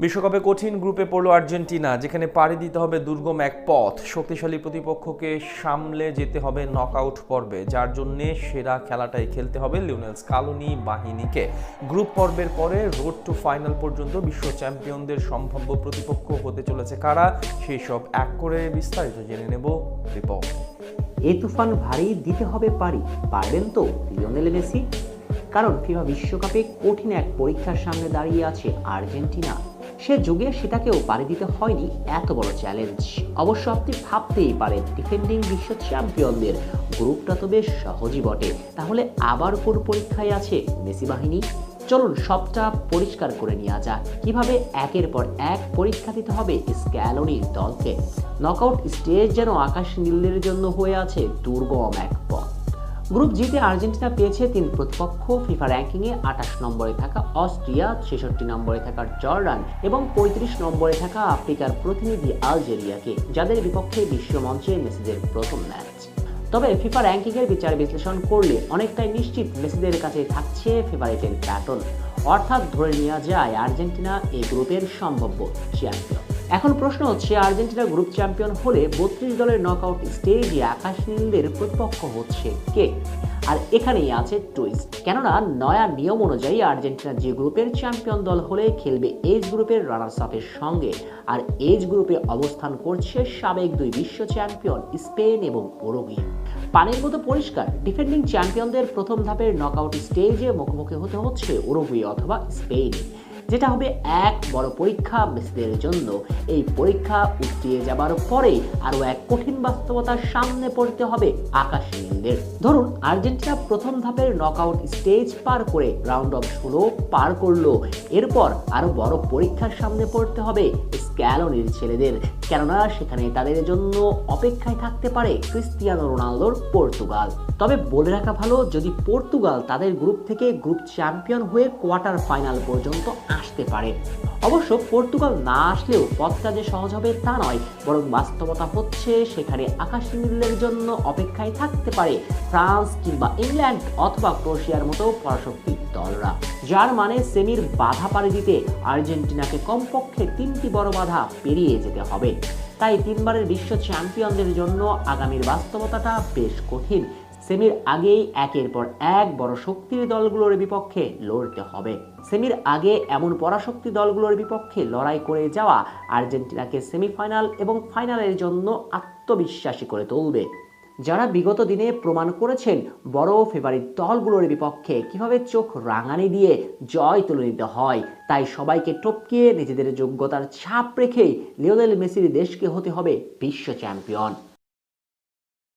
বিশ্বকাপে কঠিন গ্রুপে পড়ল আর্জেন্টিনা, যেখানে পাড়ি দিতে হবে দুর্গম এক পথ। শক্তিশালী প্রতিপক্ষকে সামলে যেতে হবে নকআউট পর্বে, যার জন্যে সেরা খেলাটাই খেলতে হবে লিওনেল স্কালোনি বাহিনীকে। গ্রুপ পর্বের পরে রোড টু ফাইনাল পর্যন্ত বিশ্ব চ্যাম্পিয়নদের সম্ভাব্য প্রতিপক্ষ হতে চলেছে কারা, সেই সব এক করে বিস্তারিত জেনে নেব রিপোর্ট। এই তুফান ভারী দিতে হবে পারি, পারবেন তো লিওনেল মেসি? কারণ ফিফা বিশ্বকাপে কঠিন এক পরীক্ষার সামনে দাঁড়িয়ে আছে আর্জেন্টিনা। সে যুগে সেটাকেও পাড়ি দিতে হয়নি এত বড় চ্যালেঞ্জ। অবশ্য আপনি ভাবতেই পারেন ডিফেন্ডিং বিশ্ব চ্যাম্পিয়নদের গ্রুপটা তো বেশ সহজই বটে, তাহলে আবার কোন পরীক্ষায় আছে মেসি বাহিনী? চলুন সবটা পরিষ্কার করে নেওয়া যাক, কিভাবে একের পর এক পরীক্ষা দিতে হবে স্ক্যালোনির দলকে। নকআউট স্টেজ যেন আকাশ নীলের জন্য হয়ে আছে দুর্গম এক পথ। গ্রুপ জিতে আর্জেন্টিনা পেয়েছে 3 প্রতিপক্ষ, ফিফা র্যাঙ্কিংয়ে 28 নম্বরে থাকা অস্ট্রিয়া, 66 নম্বরে থাকা জর্ডান এবং 35 নম্বরে থাকা আফ্রিকার প্রতিনিধি আলজেরিয়াকে, যাদের বিপক্ষে বিশ্বমঞ্চে মেসিদের প্রথম ম্যাচ। তবে ফিফা র্যাঙ্কিংয়ের বিচার বিশ্লেষণ করলে অনেকটাই নিশ্চিত মেসিদের কাছে থাকছে ফেভারিটের ব্যাটন। অর্থাৎ ধরে নেওয়া যায় আর্জেন্টিনা এই গ্রুপের সম্ভাব্য চ্যাম্পিয়ন। এখন প্রশ্ন হচ্ছে, আর্জেন্টিনা গ্রুপ চ্যাম্পিয়ন হলে 32 দলের নকআউট স্টেজে আকাশ নীলদের প্রতিপক্ষ হচ্ছে কে? আর এখানেই আছে টুইস্ট, কেননা নয়া নিয়ম অনুযায়ী আর্জেন্টিনা যে গ্রুপের চ্যাম্পিয়ন দল হলে খেলবে এইচ গ্রুপের রানার্স আপের সঙ্গে। আর এইচ গ্রুপে অবস্থান করছে সাবেক 2 বিশ্ব চ্যাম্পিয়ন স্পেন এবং উরুগুয়ে। পানির মতো পরিষ্কার, ডিফেন্ডিং চ্যাম্পিয়নদের প্রথম ধাপের নকআউট স্টেজে মুখোমুখি হতে হচ্ছে উরুগুয়ে অথবা স্পেন, যেটা হবে এক বড় পরীক্ষা মেসিদের জন্য। এই পরীক্ষা উতরিয়ে যাবার পরে আরো এক কঠিন বাস্তবতার সামনে পড়তে হবে আকাশ নীলদের। ধরুন আর্জেন্টিনা প্রথম ধাপের নকআউট স্টেজ পার করে রাউন্ড অফ 16 পার করলো, এরপর আরো বড় পরীক্ষার সামনে পড়তে হবে স্ক্যালোনির ছেলেদের, কেননা সেখানে তাদের জন্য অপেক্ষায় থাকতে পারে ক্রিস্টিয়ানো রোনালদোর পর্তুগাল। তবে বলে রাখা ভালো, যদি পর্তুগাল তাদের গ্রুপ থেকে গ্রুপ চ্যাম্পিয়ন হয়ে কোয়ার্টার ফাইনাল পর্যন্ত আসতে পারে। অবশ্য পর্তুগাল না আসলেও পথটা যে সহজ হবে তা নয়, বরং বাস্তবতা হচ্ছে সেখানে আকাশ নীলের জন্য অপেক্ষায় থাকতে পারে ফ্রান্স কিংবা ইংল্যান্ড অথবা ক্রোয়েশিয়ার মতো পরাশক্তির দলরা। যার মানে সেমির বাধা পাড়ি দিতে আর্জেন্টিনাকে কমপক্ষে 3টি বড় বাধা পেরিয়ে যেতে হবে। তাই 3বারের বিশ্ব চ্যাম্পিয়নদের জন্য আগামীর বাস্তবতাটা বেশ কঠিন। সেমির আগেই একের পর এক বড় শক্তির দলগুলোর বিপক্ষে লড়তে হবে। সেমির আগে এমন পরাশক্তি দলগুলোর বিপক্ষে লড়াই করে যাওয়া আর্জেন্টিনাকে সেমিফাইনাল এবং ফাইনালের জন্য আত্মবিশ্বাসী করে তুলবে। যারা বিগত দিনে প্রমাণ করেছেন বড় ফেভারিট দলগুলোর বিপক্ষে কিভাবে চোখ রাঙানি দিয়ে জয় তুলে নিতে হয়, তাই সবাইকে টপকিয়ে নিজেদের যোগ্যতার ছাপ রেখে লিওনেল মেসির দেশকে হতে হবে বিশ্ব চ্যাম্পিয়ন।